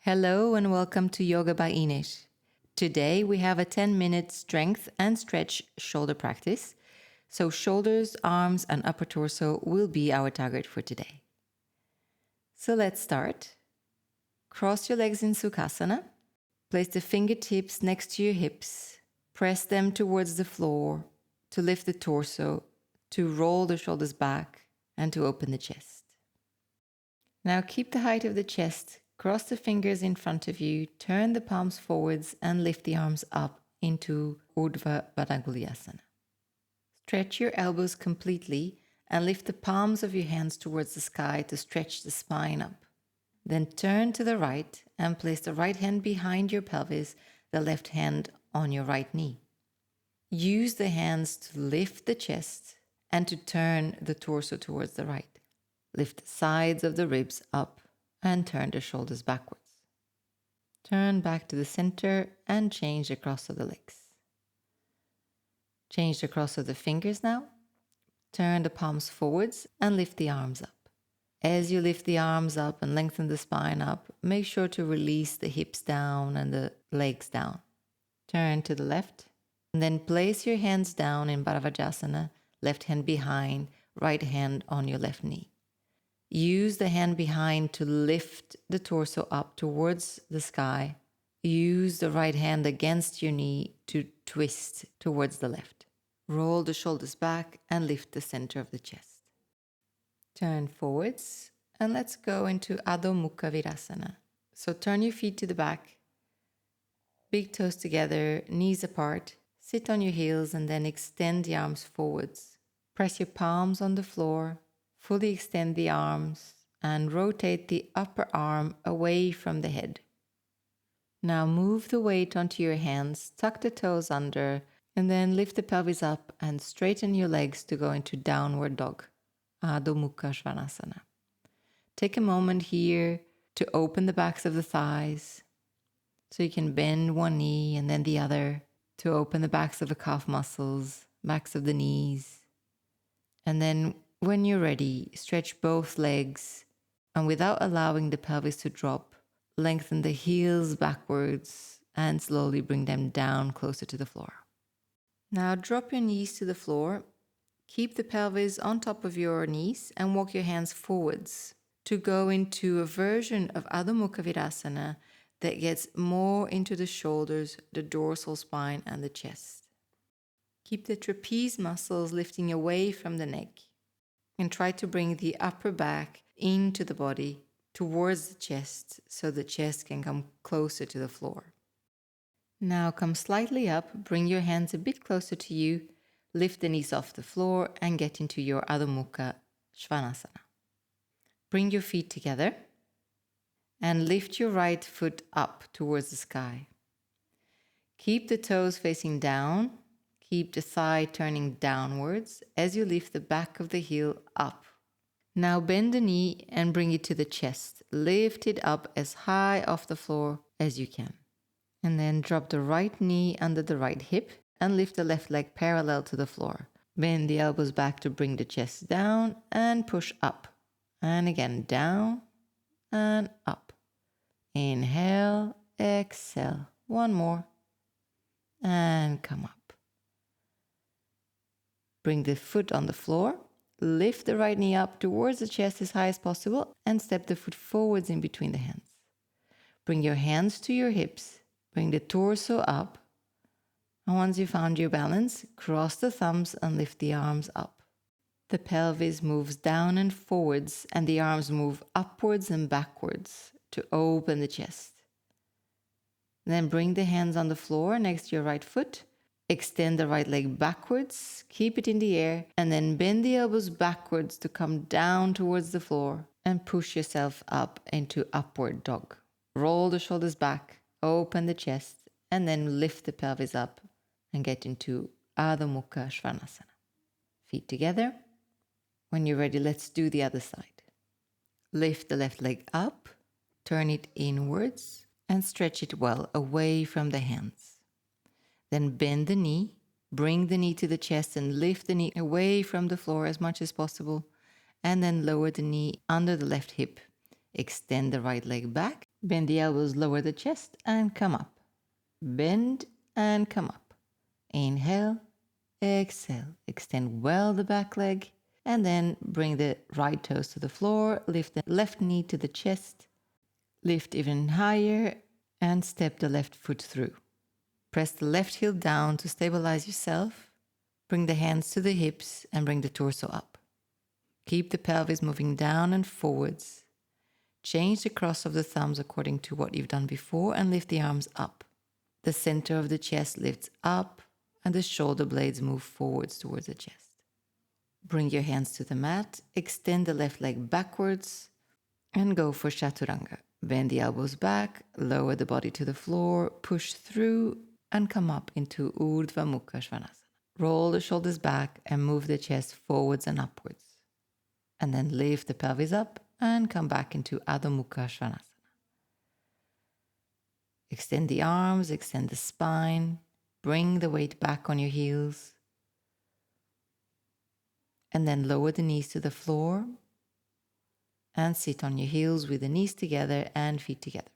Hello and welcome to Yoga by Inish. Today we have a 10-minute strength and stretch shoulder practice. So shoulders, arms and upper torso will be our target for today. So let's start. Cross your legs in Sukasana. Place the fingertips next to your hips. Press them towards the floor to lift the torso, to roll the shoulders back and to open the chest. Now keep the height of the chest. Cross the fingers in front of you, turn the palms forwards and lift the arms up into Urdhva Baddhanguliyasana. Stretch your elbows completely and lift the palms of your hands towards the sky to stretch the spine up. Then turn to the right and place the right hand behind your pelvis, the left hand on your right knee. Use the hands to lift the chest and to turn the torso towards the right. Lift the sides of the ribs up and turn the shoulders backwards. Turn back to the center and change the cross of the legs. Change the cross of the fingers now. Turn the palms forwards and lift the arms up. As you lift the arms up and lengthen the spine up, make sure to release the hips down and the legs down. Turn to the left and then place your hands down in Baradvajasana, left hand behind, right hand on your left knee. Use the hand behind to lift the torso up towards the sky. Use the right hand against your knee to twist towards the left. Roll the shoulders back and lift the center of the chest. Turn forwards and let's go into Adho mukha virasana. So turn your feet to the back, big toes together, knees apart. Sit on your heels and then extend the arms forwards. Press your palms on the floor. Fully extend the arms and rotate the upper arm away from the head. Now move the weight onto your hands, tuck the toes under, and then lift the pelvis up and straighten your legs to go into downward dog, Adho mukha svanasana. Take a moment here to open the backs of the thighs, so you can bend one knee and then the other, to open the backs of the calf muscles, backs of the knees, and then when you're ready, stretch both legs and without allowing the pelvis to drop, lengthen the heels backwards and slowly bring them down closer to the floor. Now drop your knees to the floor. Keep the pelvis on top of your knees and walk your hands forwards to go into a version of Adho mukha virasana that gets more into the shoulders, the dorsal spine and the chest. Keep the trapeze muscles lifting away from the neck. And try to bring the upper back into the body towards the chest so the chest can come closer to the floor. Now come slightly up, bring your hands a bit closer to you, lift the knees off the floor and get into your Adho mukha svanasana. Bring your feet together and lift your right foot up towards the sky. Keep the toes facing down. Keep the thigh turning downwards as you lift the back of the heel up. Now bend the knee and bring it to the chest. Lift it up as high off the floor as you can. And then drop the right knee under the right hip and lift the left leg parallel to the floor. Bend the elbows back to bring the chest down and push up. And again, down and up. Inhale, exhale. One more. And come up. Bring the foot on the floor, lift the right knee up towards the chest as high as possible and step the foot forwards in between the hands. Bring your hands to your hips, bring the torso up, and once you found your balance, cross the thumbs and lift the arms up. The pelvis moves down and forwards and the arms move upwards and backwards to open the chest. Then bring the hands on the floor next to your right foot. Extend the right leg backwards, keep it in the air, and then bend the elbows backwards to come down towards the floor and push yourself up into upward dog. Roll the shoulders back, open the chest, and then lift the pelvis up and get into Adho mukha svanasana. Feet together. When you're ready, let's do the other side. Lift the left leg up, turn it inwards, and stretch it well away from the hands. Then bend the knee, bring the knee to the chest and lift the knee away from the floor as much as possible. And then lower the knee under the left hip. Extend the right leg back, Bend the elbows, lower the chest and come up. Bend and come up. Inhale, exhale. Extend well the back leg and then bring the right toes to the floor. Lift the left knee to the chest. Lift even higher and step the left foot through. Press the left heel down to stabilize yourself. Bring the hands to the hips and bring the torso up. Keep the pelvis moving down and forwards. Change the cross of the thumbs according to what you've done before and lift the arms up. The center of the chest lifts up and the shoulder blades move forwards towards the chest. Bring your hands to the mat, extend the left leg backwards and go for Chaturanga. Bend the elbows back, lower the body to the floor, push through and come up into Urdhva mukha svanasana. Roll the shoulders back and move the chest forwards and upwards. And then lift the pelvis up and come back into Adho mukha svanasana. Extend the arms, extend the spine, bring the weight back on your heels. And then lower the knees to the floor and sit on your heels with the knees together and feet together.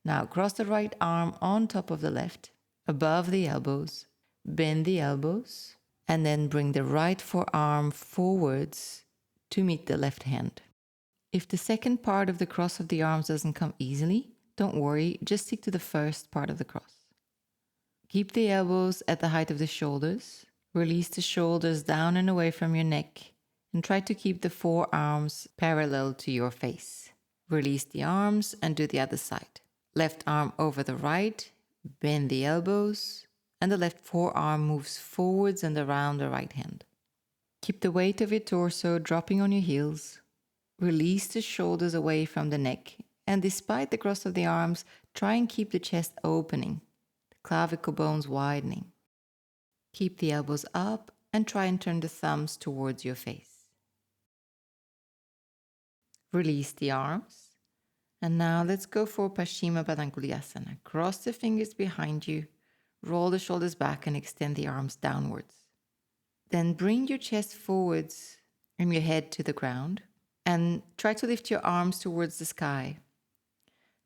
Now cross the right arm on top of the left, above the elbows, bend the elbows, and then bring the right forearm forwards to meet the left hand. If the second part of the cross of the arms doesn't come easily, don't worry, just stick to the first part of the cross. Keep the elbows at the height of the shoulders. Release the shoulders down and away from your neck and try to keep the forearms parallel to your face. Release the arms and do the other side. Left arm over the right, bend the elbows, and the left forearm moves forwards and around the right hand. Keep the weight of your torso dropping on your heels. Release the shoulders away from the neck, and despite the cross of the arms, try and keep the chest opening, the clavicle bones widening. Keep the elbows up and try and turn the thumbs towards your face. Release the arms. And now let's go for Paschima Baddhanguliyasana. Cross the fingers behind you, roll the shoulders back and extend the arms downwards. Then bring your chest forwards and your head to the ground and try to lift your arms towards the sky.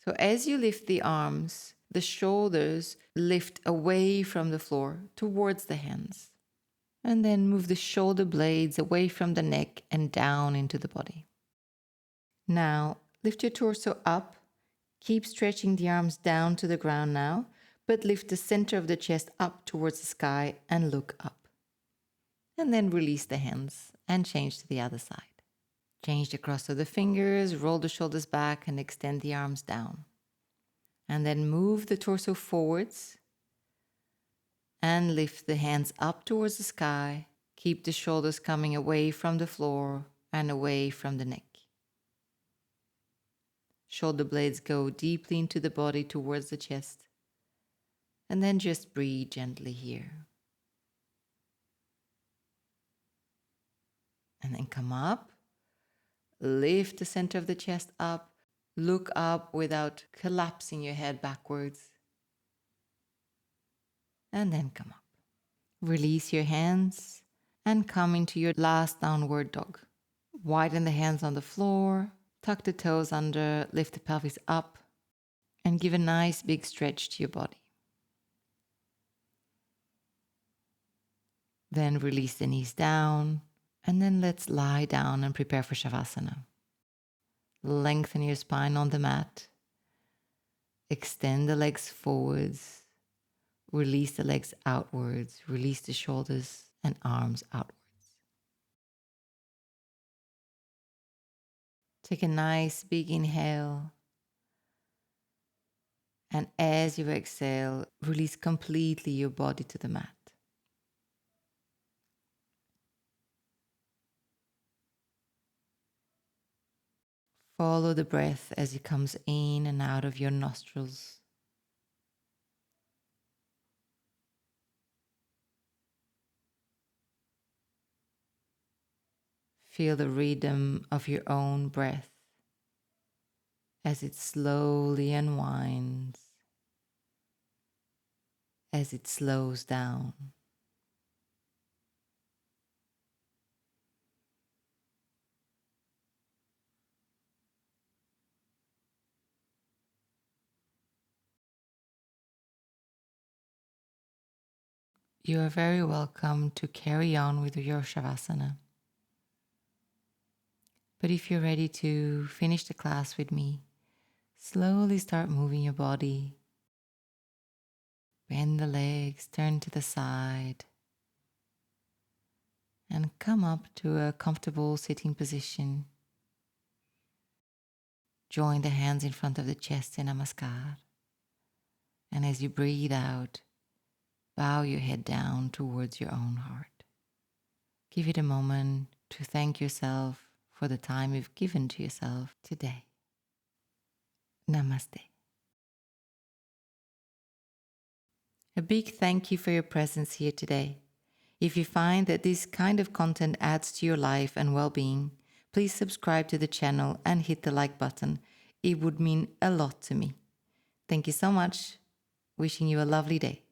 So as you lift the arms, the shoulders lift away from the floor towards the hands. And then move the shoulder blades away from the neck and down into the body. Now, lift your torso up. Keep stretching the arms down to the ground now, but lift the center of the chest up towards the sky and look up. And then release the hands and change to the other side. Change the cross of the fingers, roll the shoulders back and extend the arms down. And then move the torso forwards and lift the hands up towards the sky. Keep the shoulders coming away from the floor and away from the neck. Shoulder blades go deeply into the body towards the chest. And then just breathe gently here. And then come up. Lift the center of the chest up. Look up without collapsing your head backwards. And then come up. Release your hands and come into your last downward dog. Widen the hands on the floor. Tuck the toes under, lift the pelvis up, and give a nice big stretch to your body. Then release the knees down, and then let's lie down and prepare for Savasana. Lengthen your spine on the mat. Extend the legs forwards. Release the legs outwards. Release the shoulders and arms outwards. Take a nice big inhale. And as you exhale, release completely your body to the mat. Follow the breath as it comes in and out of your nostrils. Feel the rhythm of your own breath as it slowly unwinds, as it slows down. you are very welcome to carry on with your Savasana. But if you're ready to finish the class with me, slowly start moving your body. Bend the legs, turn to the side, and come up to a comfortable sitting position. Join the hands in front of the chest in Namaskar. And as you breathe out, bow your head down towards your own heart. Give it a moment to thank yourself for the time you've given to yourself today. Namaste. A big thank you for your presence here today. If you find that this kind of content adds to your life and well-being, please subscribe to the channel and hit the like button. It would mean a lot to me. Thank you so much. Wishing you a lovely day.